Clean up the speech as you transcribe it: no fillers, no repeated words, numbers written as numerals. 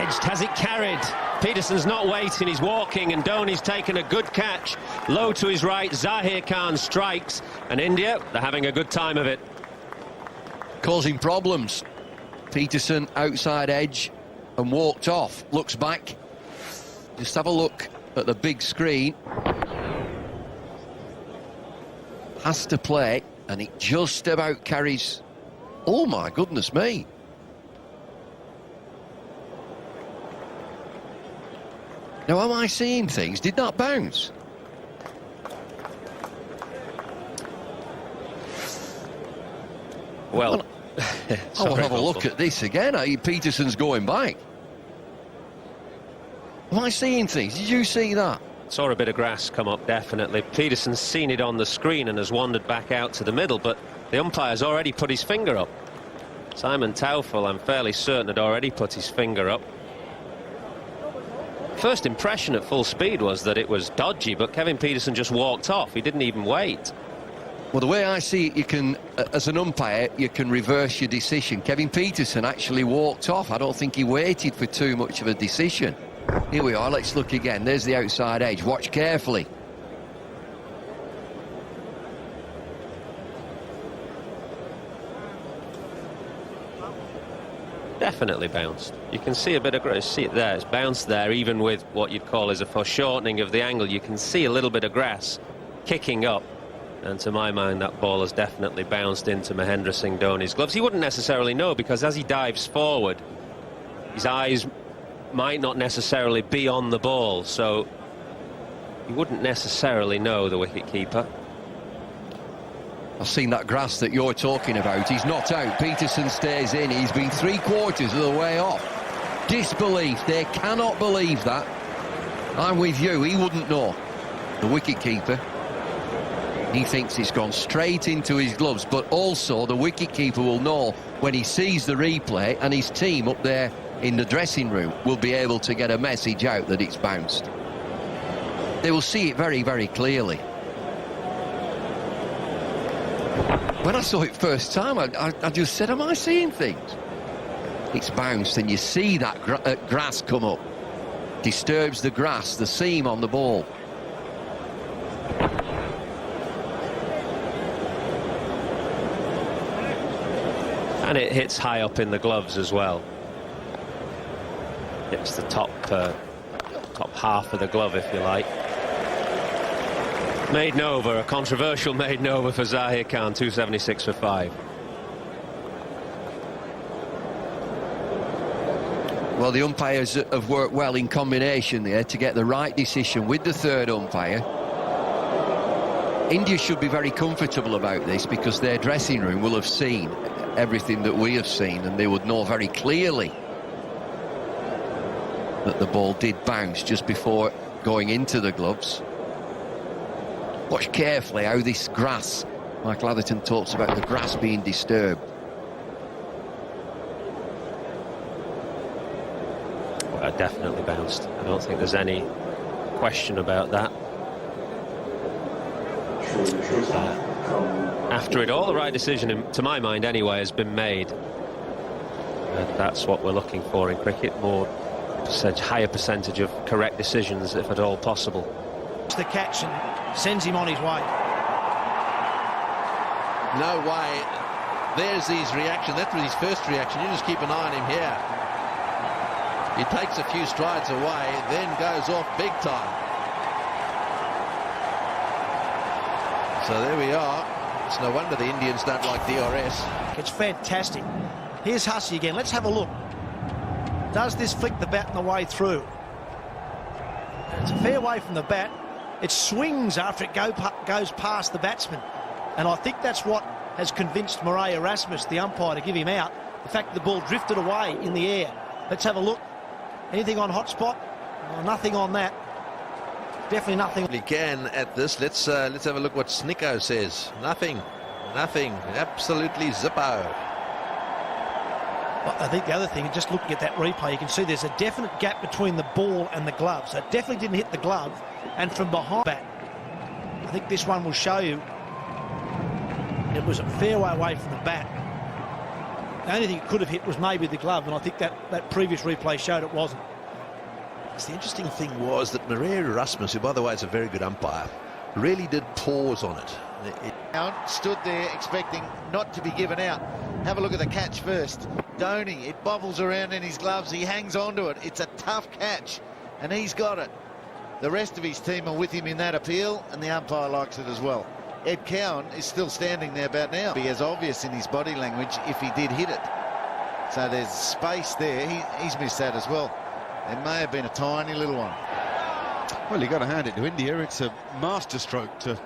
edged. Has it carried? Peterson's not waiting, he's walking, and Dhoni's taken a good catch. Low to his right, Zahir Khan strikes, and India, they're having a good time of it. Causing problems. Peterson outside edge and walked off. Looks back. Just have a look at the big screen. Has to play, and it just about carries. Oh my goodness me. Now, am I seeing things? Did that bounce? Well, I'll have a look at this again. Peterson's going back. Am I seeing things? Did you see that? Saw a bit of grass come up, definitely. Peterson's seen it on the screen and has wandered back out to the middle, but the umpire's already put his finger up. Simon Taufel, I'm fairly certain, had already put his finger up. First impression at full speed was that it was dodgy, but Kevin Peterson just walked off. He didn't even wait. Well, the way I see it, you can, as an umpire, you can reverse your decision. Kevin Peterson actually walked off. I don't think he waited for too much of a decision. Here we are, let's look again. There's the outside edge. Watch carefully. Definitely bounced. You can see a bit of grass. See it there. It's bounced there, even with what you'd call as a foreshortening of the angle. You can see a little bit of grass kicking up. And to my mind, that ball has definitely bounced into Mahendra Singh Dhoni's gloves. He wouldn't necessarily know, because as he dives forward, his eyes might not necessarily be on the ball, so he wouldn't necessarily know, the wicketkeeper. I've seen that grass that you're talking about. He's not out. Peterson stays in. He's been 3/4 of the way off. Disbelief. They cannot believe that. I'm with you. He wouldn't know. The wicketkeeper. He thinks it's gone straight into his gloves, but also the wicketkeeper will know when he sees the replay, and his team up there in the dressing room will be able to get a message out that it's bounced. They will see it very, very clearly. When I saw it first time, I just said, am I seeing things? It's bounced, and you see that grass come up. Disturbs the grass, the seam on the ball. And it hits high up in the gloves as well. It's the top half of the glove, if you like. Maiden over, a controversial maiden over for Zahir Khan, 276 for 5. Well, the umpires have worked well in combination there to get the right decision with the third umpire. India should be very comfortable about this, because their dressing room will have seen everything that we have seen, and they would know very clearly that the ball did bounce just before going into the gloves. Watch carefully how this grass, Michael Atherton talks about the grass being disturbed. Well, it definitely bounced. I don't think there's any question about that. After it all, the right decision, to my mind anyway, has been made. And that's what we're looking for in cricket, more such higher percentage of correct decisions, if at all possible. The catch and sends him on his way. No way. There's his reaction. That was his first reaction. You just keep an eye on him here. He takes a few strides away, then goes off big time. So there we are. It's no wonder the Indians don't like DRS. It's fantastic. Here's Hussey again. Let's have a look. Does this flick the bat on the way through? It's a fair way from the bat. It swings after it goes past the batsman. And I think that's what has convinced Murray Erasmus, the umpire, to give him out. The fact that the ball drifted away in the air. Let's have a look. Anything on hot spot? Oh, nothing on that. Definitely nothing. Again at this, let's have a look what Snicko says. Nothing, absolutely zippo. I think the other thing, just looking at that replay, you can see there's a definite gap between the ball and the glove. So it definitely didn't hit the glove, and from behind bat. I think this one will show you it was a fair way away from the bat. The only thing it could have hit was maybe the glove, and I think that previous replay showed it wasn't. The interesting thing was that Maria Erasmus, who by the way is a very good umpire, really did pause on it. Stood there expecting not to be given out. Have a look at the catch first. Donny, it bobbles around in his gloves. He hangs on to it. It's a tough catch, and he's got it. The rest of his team are with him in that appeal, and the umpire likes it as well. Ed Cowan is still standing there about now. Be as obvious in his body language if he did hit it. So there's space there. He's missed that as well. There may have been a tiny little one. Well, you got to hand it to India. It's a masterstroke to